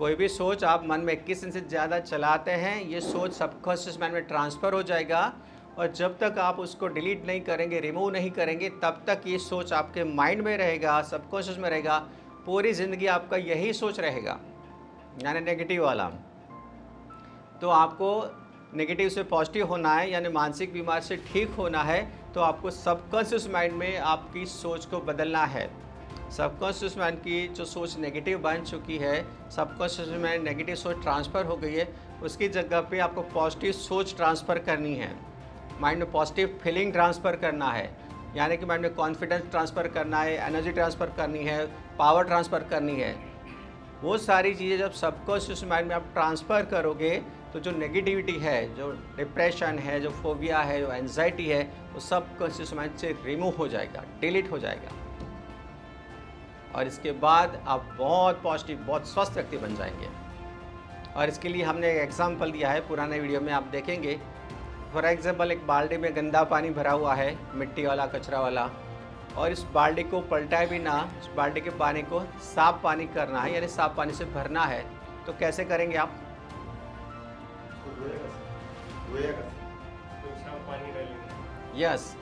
कोई भी सोच आप मन में 21 दिन से ज़्यादा चलाते हैं, ये सोच सबकॉन्शियस माइंड में ट्रांसफ़र हो जाएगा और जब तक आप उसको डिलीट नहीं करेंगे, रिमूव नहीं करेंगे, तब तक ये सोच आपके माइंड में रहेगा, सबकॉन्शियस में रहेगा। पूरी ज़िंदगी आपका यही सोच रहेगा, यानी नेगेटिव वाला। तो आपको नेगेटिव से पॉजिटिव होना है, यानी मानसिक बीमारी से ठीक होना है, तो आपको सबकॉन्शियस माइंड में आपकी सोच को बदलना है। सबकॉन्शियस माइंड की जो सोच नेगेटिव बन चुकी है, सबकॉन्शियस माइंड नेगेटिव सोच ट्रांसफ़र हो गई है, उसकी जगह पे आपको पॉजिटिव सोच ट्रांसफ़र करनी है। माइंड में पॉजिटिव फीलिंग ट्रांसफ़र करना है, यानी कि माइंड में कॉन्फिडेंस ट्रांसफ़र करना है, एनर्जी ट्रांसफ़र करनी है, पावर ट्रांसफ़र करनी है। वो सारी चीज़ें जब सबकॉन्शियस माइंड में आप ट्रांसफ़र करोगे, तो जो नेगेटिविटी है, जो डिप्रेशन है, जो फोबिया है, जो एंजाइटी है, वो सबकॉन्शियस माइंड से रिमूव हो जाएगा, डिलीट हो जाएगा। और इसके बाद आप बहुत पॉजिटिव, बहुत स्वस्थ व्यक्ति बन जाएंगे। और इसके लिए हमने एक एग्जाम्पल दिया है पुराने वीडियो में, आप देखेंगे। फॉर एग्जाम्पल, एक बाल्टी में गंदा पानी भरा हुआ है, मिट्टी वाला, कचरा वाला, और इस बाल्टी को पलटाए बिना इस बाल्टी के पानी को साफ पानी करना है, यानी साफ पानी से भरना है। तो कैसे करेंगे आप? यस,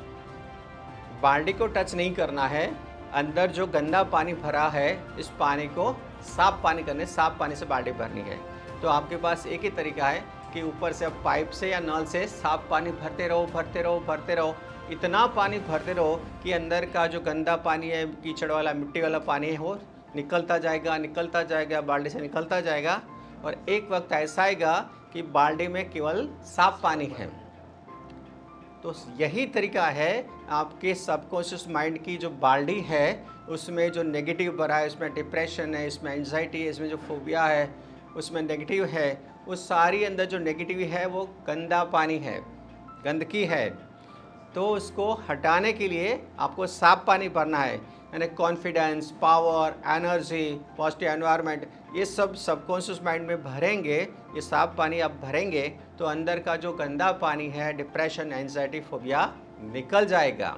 बाल्टी को टच नहीं करना है, अंदर जो गंदा पानी भरा है, इस पानी को साफ पानी करने, साफ पानी से बाल्टी भरनी है। तो आपके पास एक ही तरीका है कि ऊपर से आप पाइप से या नल से साफ पानी भरते रहो, भरते रहो, भरते रहो। इतना पानी भरते रहो कि अंदर का जो गंदा पानी है, कीचड़ वाला, मिट्टी वाला पानी है, वो निकलता जाएगा, निकलता जाएगा, बाल्टी से निकलता जाएगा। और एक वक्त ऐसा आएगा कि बाल्टी में केवल साफ पानी है। तो यही तरीका है आपके सबकॉन्शियस माइंड की जो बाल्टी है, उसमें जो नेगेटिव भरा है, इसमें डिप्रेशन है, इसमें एंजाइटी है, इसमें जो फोबिया है, उसमें नेगेटिव है, उस सारी अंदर जो नेगेटिव है वो गंदा पानी है, गंदगी है। तो उसको हटाने के लिए आपको साफ पानी भरना है, यानी confidence, power, energy, positive environment, ये सब सबकॉन्शियस माइंड में भरेंगे। ये साफ पानी आप भरेंगे तो अंदर का जो गंदा पानी है, डिप्रेशन, एंजाइटी, फोबिया, निकल जाएगा।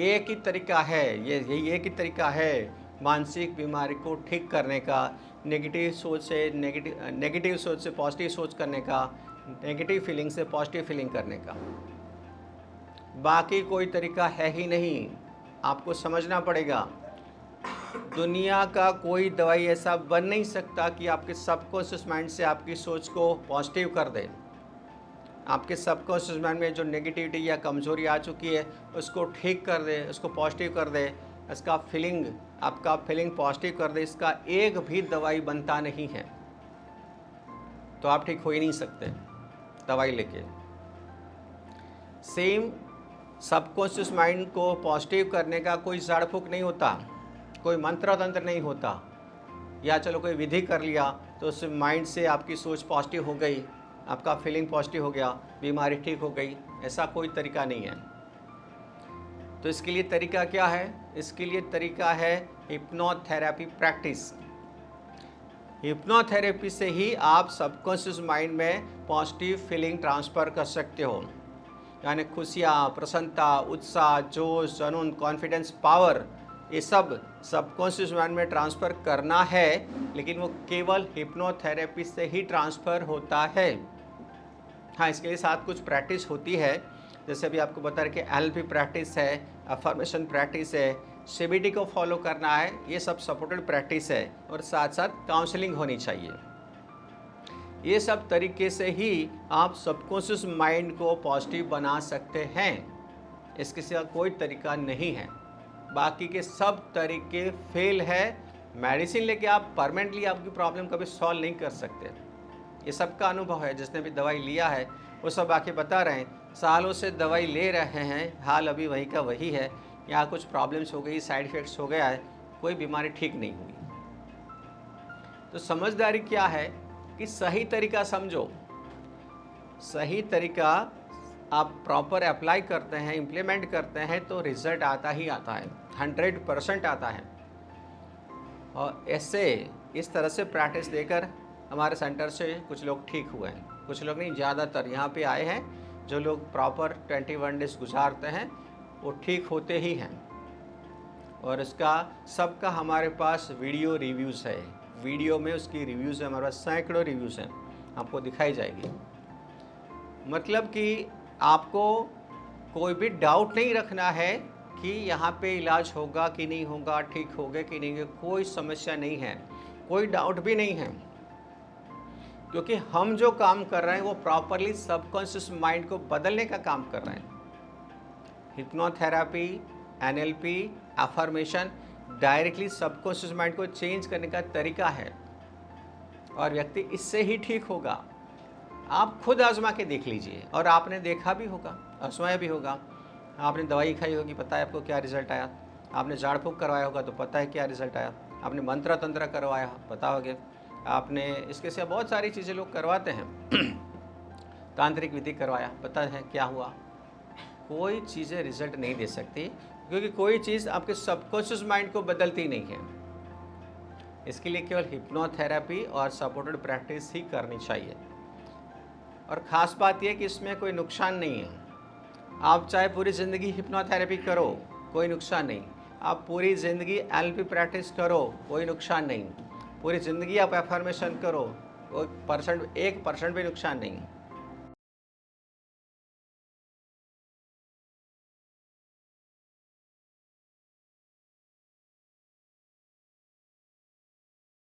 एक ही तरीका है, ये एक ही तरीका है मानसिक बीमारी को ठीक करने का, नेगेटिव सोच से नेगेटिव सोच से पॉजिटिव सोच करने का, नेगेटिव फीलिंग से पॉजिटिव फीलिंग करने का। बाकी कोई तरीका है ही नहीं, आपको समझना पड़ेगा। दुनिया का कोई दवाई ऐसा बन नहीं सकता कि आपके सबकॉन्शियस माइंड से आपकी सोच को पॉजिटिव कर दे। आपके सबकॉन्शियस माइंड में जो नेगेटिविटी या कमजोरी आ चुकी है, उसको ठीक कर दे, उसको पॉजिटिव कर दे, इसका फीलिंग, आपका फीलिंग पॉजिटिव कर दे। इसका एक भी दवाई बनता नहीं है। तो आप ठीक हो ही नहीं सकते दवाई लेके। सेम सबकॉन्शियस माइंड को पॉजिटिव करने का कोई झाड़ फूक नहीं होता, कोई मंत्र तंत्र नहीं होता, या चलो कोई विधि कर लिया तो उस माइंड से आपकी सोच पॉजिटिव हो गई, आपका फीलिंग पॉजिटिव हो गया, बीमारी ठीक हो गई। ऐसा कोई तरीका नहीं है। तो इसके लिए तरीका क्या है? इसके लिए तरीका है हिप्नोथेरेपी प्रैक्टिस। हिप्नोथेरेपी से ही आप सबकॉन्शियस माइंड में पॉजिटिव फीलिंग ट्रांसफ़र कर सकते हो, यानी खुशियाँ, प्रसन्नता, उत्साह, जोश, जुनून, कॉन्फिडेंस, पावर, ये सब सबकॉन्शियस माइंड में ट्रांसफ़र करना है। लेकिन वो केवल हिप्नोथेरेपी से ही ट्रांसफ़र होता है। हाँ, इसके लिए साथ कुछ प्रैक्टिस होती है, जैसे अभी आपको बता रहे कि एलपी प्रैक्टिस है, अफर्मेशन प्रैक्टिस है, सीबीटी को फॉलो करना है, ये सब सपोर्टेड प्रैक्टिस है। और साथ साथ काउंसलिंग होनी चाहिए। ये सब तरीके से ही आप सबकॉन्शियस माइंड को पॉजिटिव बना सकते हैं। इसके सिवा कोई तरीका नहीं है। बाकी के सब तरीके फेल है। मेडिसिन लेके आप परमानेंटली आपकी प्रॉब्लम कभी सॉल्व नहीं कर सकते। ये सबका अनुभव है, जिसने भी दवाई लिया है वो सब आके बता रहे हैं, सालों से दवाई ले रहे हैं, हाल अभी वही का वही है, या कुछ प्रॉब्लम्स हो गई, साइड इफ़ेक्ट्स हो गया है, कोई बीमारी ठीक नहीं हुई। तो समझदारी क्या है कि सही तरीका समझो, सही तरीका आप प्रॉपर अप्लाई करते हैं, इम्प्लीमेंट करते हैं तो रिज़ल्ट आता ही आता है, 100% आता है। और ऐसे इस तरह से प्रैक्टिस देकर हमारे सेंटर से कुछ लोग ठीक हुए हैं, कुछ लोग नहीं, ज़्यादातर यहाँ पे आए हैं जो लोग प्रॉपर 21 डेज गुजारते हैं वो ठीक होते ही हैं। और इसका सबका हमारे पास वीडियो रिव्यूज़ है, वीडियो में उसकी रिव्यूज़ है, हमारे पास सैकड़ों रिव्यूज़ हैं, आपको दिखाई जाएगी। मतलब कि आपको कोई भी डाउट नहीं रखना है कि यहाँ पे इलाज होगा कि नहीं होगा, ठीक होगा कि नहीं होगा, कोई समस्या नहीं है, कोई डाउट भी नहीं है, क्योंकि हम जो काम कर रहे हैं वो प्रॉपरली सबकॉन्शियस माइंड को बदलने का काम कर रहे हैं। Hypnotherapy, NLP, affirmation directly subconscious mind को चेंज करने का तरीका है और व्यक्ति इससे ही ठीक होगा। आप खुद आजमा के देख लीजिए, और आपने देखा भी होगा, आजमाया भी होगा। आपने दवाई खाई होगी, पता है आपको क्या रिजल्ट आया। आपने झाड़ फूँक करवाया होगा तो पता है क्या रिजल्ट आया। आपने मंत्र तंत्र करवाया, पता होगा। आपने इसके सिवा बहुत सारी चीज़ें लोग करवाते हैं तांत्रिक विधि करवाया, पता है क्या हुआ। कोई चीज़ें रिजल्ट नहीं दे सकती, क्योंकि कोई चीज़ आपके सबकॉन्शियस माइंड को बदलती नहीं है। इसके लिए केवल हिप्नोथेरेपी और सपोर्टेड प्रैक्टिस ही करनी चाहिए। और ख़ास बात यह कि इसमें कोई नुकसान नहीं है। आप चाहे पूरी ज़िंदगी हिप्नोथेरेपी करो, कोई नुकसान नहीं। आप पूरी ज़िंदगी एनएलपी प्रैक्टिस करो, कोई नुकसान नहीं। पूरी ज़िंदगी आप एफर्मेशन करो, 1% भी नुकसान नहीं।